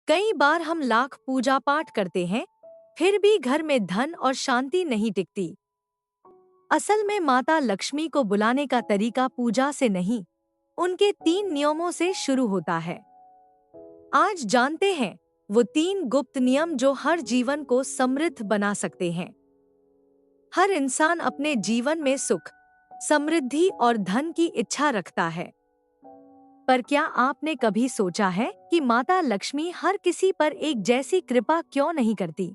कई बार हम लाख पूजा पाठ करते हैं, फिर भी घर में धन और शांति नहीं टिकती। असल में माता लक्ष्मी को बुलाने का तरीका पूजा से नहीं, उनके 3 नियमों से शुरू होता है। आज जानते हैं वो 3 गुप्त नियम जो हर जीवन को समृद्ध बना सकते हैं। हर इंसान अपने जीवन में सुख, समृद्धि और धन की इच्छा रखता है। पर क्या आपने कभी सोचा है कि माता लक्ष्मी हर किसी पर एक जैसी कृपा क्यों नहीं करती?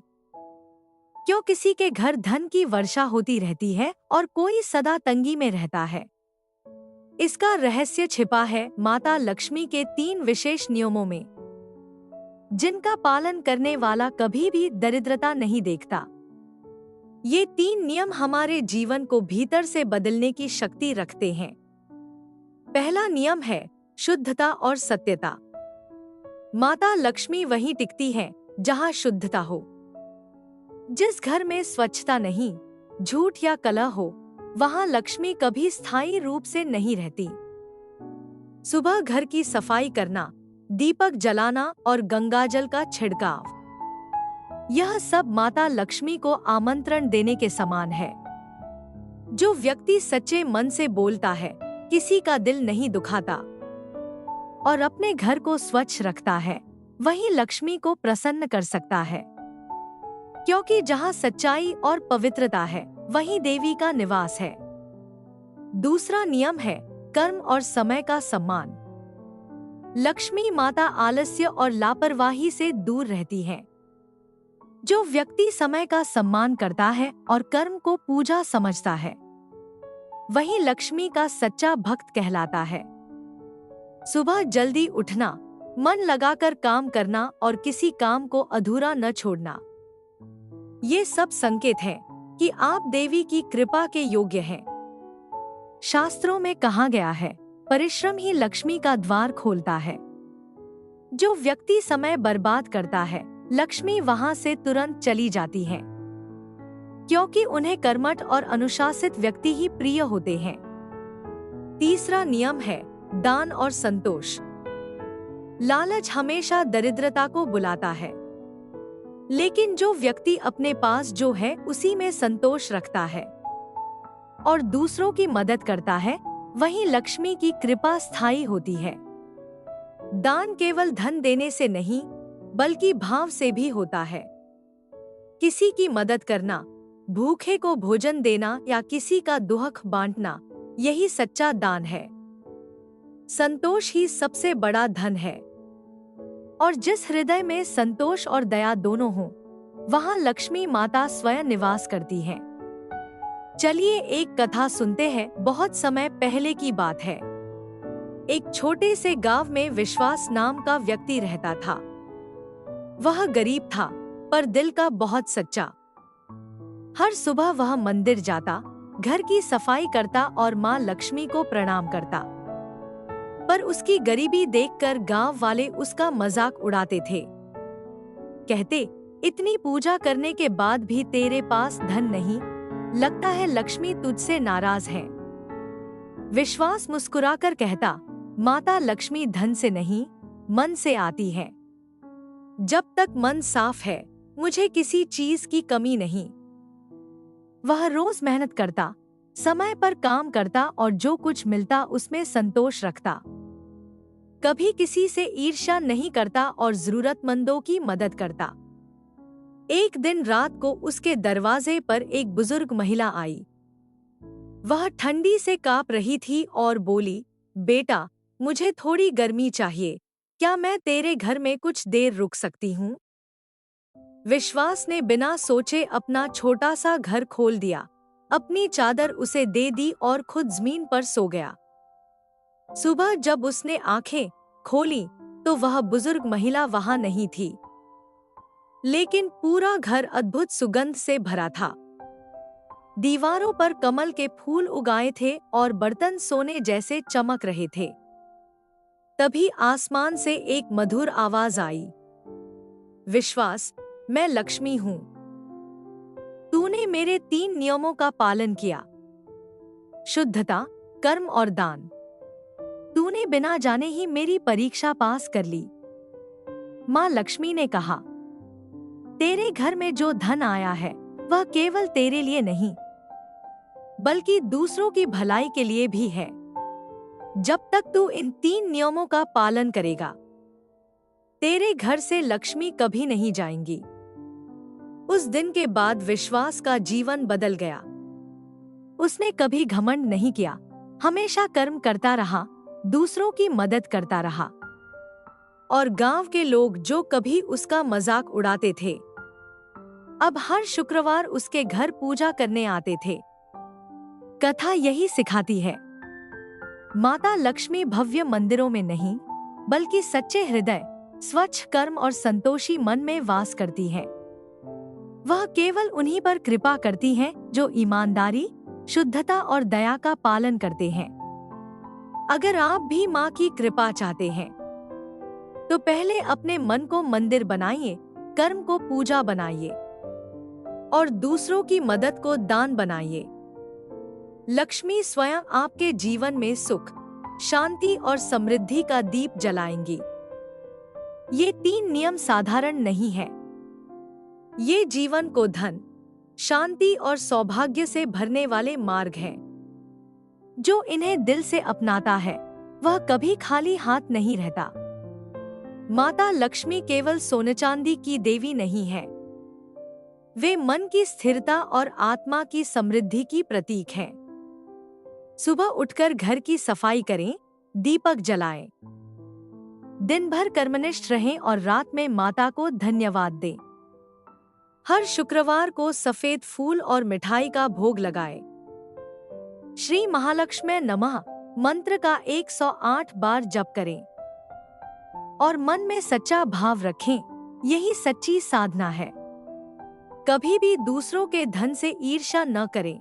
क्यों किसी के घर धन की वर्षा होती रहती है और कोई सदा तंगी में रहता है? इसका रहस्य छिपा है माता लक्ष्मी के 3 विशेष नियमों में, जिनका पालन करने वाला कभी भी दरिद्रता नहीं देखता। ये 3 नियम हमारे जीवन को भीतर से बदलने की शक्ति रखते हैं। पहला नियम है शुद्धता और सत्यता। माता लक्ष्मी वहीं टिकती है जहां शुद्धता हो। जिस घर में स्वच्छता नहीं, झूठ या कलह हो, वहां लक्ष्मी कभी स्थायी रूप से नहीं रहती। सुबह घर की सफाई करना, दीपक जलाना और गंगाजल का छिड़काव, यह सब माता लक्ष्मी को आमंत्रण देने के समान है। जो व्यक्ति सच्चे मन से बोलता है, किसी का दिल नहीं दुखाता और अपने घर को स्वच्छ रखता है, वही लक्ष्मी को प्रसन्न कर सकता है। क्योंकि जहाँ सच्चाई और पवित्रता है, वहीं देवी का निवास है। दूसरा नियम है कर्म और समय का सम्मान। लक्ष्मी माता आलस्य और लापरवाही से दूर रहती है। जो व्यक्ति समय का सम्मान करता है और कर्म को पूजा समझता है, वही लक्ष्मी का सच्चा भक्त कहलाता है। सुबह जल्दी उठना, मन लगाकर काम करना और किसी काम को अधूरा न छोड़ना, ये सब संकेत हैं कि आप देवी की कृपा के योग्य हैं। शास्त्रों में कहा गया है, परिश्रम ही लक्ष्मी का द्वार खोलता है। जो व्यक्ति समय बर्बाद करता है, लक्ष्मी वहां से तुरंत चली जाती हैं, क्योंकि उन्हें कर्मठ और अनुशासित व्यक्ति ही प्रिय होते हैं। तीसरा नियम है दान और संतोष। लालच हमेशा दरिद्रता को बुलाता है, लेकिन जो व्यक्ति अपने पास जो है उसी में संतोष रखता है और दूसरों की मदद करता है, वहीं लक्ष्मी की कृपा स्थायी होती है। दान केवल धन देने से नहीं, बल्कि भाव से भी होता है। किसी की मदद करना, भूखे को भोजन देना या किसी का दुख बांटना, यही सच्चा दान है। संतोष ही सबसे बड़ा धन है, और जिस हृदय में संतोष और दया दोनों हों, वहां लक्ष्मी माता स्वयं निवास करती हैं। चलिए एक कथा सुनते हैं। बहुत समय पहले की बात है। एक छोटे से गांव में विश्वास नाम का व्यक्ति रहता था। वह गरीब था, पर दिल का बहुत सच्चा। हर सुबह वह मंदिर जाता, घर की सफाई करता और मां लक्ष्मी को प्रणाम करता। पर उसकी गरीबी देखकर गांव वाले उसका मजाक उड़ाते थे। कहते, इतनी पूजा करने के बाद भी तेरे पास धन नहीं, लगता है लक्ष्मी तुझसे नाराज है। विश्वास मुस्कुराकर कहता, माता लक्ष्मी धन से नहीं, मन से आती है। जब तक मन साफ है, मुझे किसी चीज की कमी नहीं। वह रोज मेहनत करता, समय पर काम करता और जो कुछ मिलता उसमें संतोष रखता। कभी किसी से ईर्ष्या नहीं करता और जरूरतमंदों की मदद करता। एक दिन रात को उसके दरवाजे पर एक बुजुर्ग महिला आई। वह ठंडी से कांप रही थी और बोली, बेटा, मुझे थोड़ी गर्मी चाहिए, क्या मैं तेरे घर में कुछ देर रुक सकती हूँ? विश्वास ने बिना सोचे अपना छोटा सा घर खोल दिया, अपनी चादर उसे दे दी और खुद जमीन पर सो गया। सुबह जब उसने आंखें खोली तो वह बुजुर्ग महिला वहां नहीं थी, लेकिन पूरा घर अद्भुत सुगंध से भरा था। दीवारों पर कमल के फूल उगाए थे और बर्तन सोने जैसे चमक रहे थे। तभी आसमान से एक मधुर आवाज आई, विश्वास, मैं लक्ष्मी हूँ। तूने मेरे 3 नियमों का पालन किया, शुद्धता, कर्म और दान। तूने बिना जाने ही मेरी परीक्षा पास कर ली। माँ लक्ष्मी ने कहा, तेरे घर में जो धन आया है वह केवल तेरे लिए नहीं बल्कि दूसरों की भलाई के लिए भी है। जब तक तू इन 3 नियमों का पालन करेगा, तेरे घर से लक्ष्मी कभी नहीं जाएंगी। उस दिन के बाद विश्वास का जीवन बदल गया। उसने कभी घमंड नहीं किया, हमेशा कर्म करता रहा, दूसरों की मदद करता रहा। और गांव के लोग जो कभी उसका मजाक उड़ाते थे, अब हर शुक्रवार उसके घर पूजा करने आते थे। कथा यही सिखाती है, माता लक्ष्मी भव्य मंदिरों में नहीं बल्कि सच्चे हृदय, स्वच्छ कर्म और संतोषी मन में वास करती है। वह केवल उन्हीं पर कृपा करती हैं जो ईमानदारी, शुद्धता और दया का पालन करते हैं। अगर आप भी माँ की कृपा चाहते हैं तो पहले अपने मन को मंदिर बनाइए, कर्म को पूजा बनाइए और दूसरों की मदद को दान बनाइए। लक्ष्मी स्वयं आपके जीवन में सुख, शांति और समृद्धि का दीप जलाएंगी। ये 3 नियम साधारण नहीं है। ये जीवन को धन, शांति और सौभाग्य से भरने वाले मार्ग हैं। जो इन्हें दिल से अपनाता है वह कभी खाली हाथ नहीं रहता। माता लक्ष्मी केवल सोने चांदी की देवी नहीं है, वे मन की स्थिरता और आत्मा की समृद्धि की प्रतीक हैं। सुबह उठकर घर की सफाई करें, दीपक जलाएं, दिन भर कर्मनिष्ठ रहें और रात में माता को धन्यवाद दें। हर शुक्रवार को सफेद फूल और मिठाई का भोग लगाएं। श्री महालक्ष्मी नमः मंत्र का 108 बार जप करें और मन में सच्चा भाव रखें, यही सच्ची साधना है। कभी भी दूसरों के धन से ईर्ष्या न करें,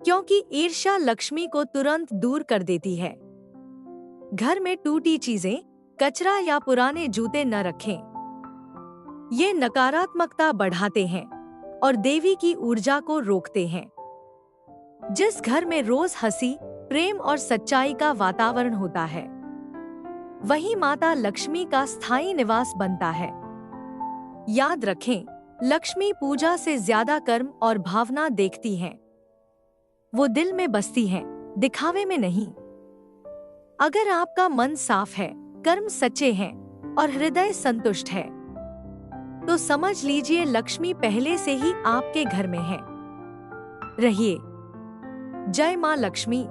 क्योंकि ईर्ष्या लक्ष्मी को तुरंत दूर कर देती है। घर में टूटी चीजें, कचरा या पुराने जूते न रखें। ये नकारात्मकता बढ़ाते हैं और देवी की ऊर्जा को रोकते हैं। जिस घर में रोज हंसी, प्रेम और सच्चाई का वातावरण होता है, वही माता लक्ष्मी का स्थायी निवास बनता है। याद रखें, लक्ष्मी पूजा से ज्यादा कर्म और भावना देखती हैं। वो दिल में बसती हैं, दिखावे में नहीं। अगर आपका मन साफ है, कर्म सच्चे हैं और हृदय संतुष्ट है, तो समझ लीजिए लक्ष्मी पहले से ही आपके घर में है। रहिए। जय मां लक्ष्मी।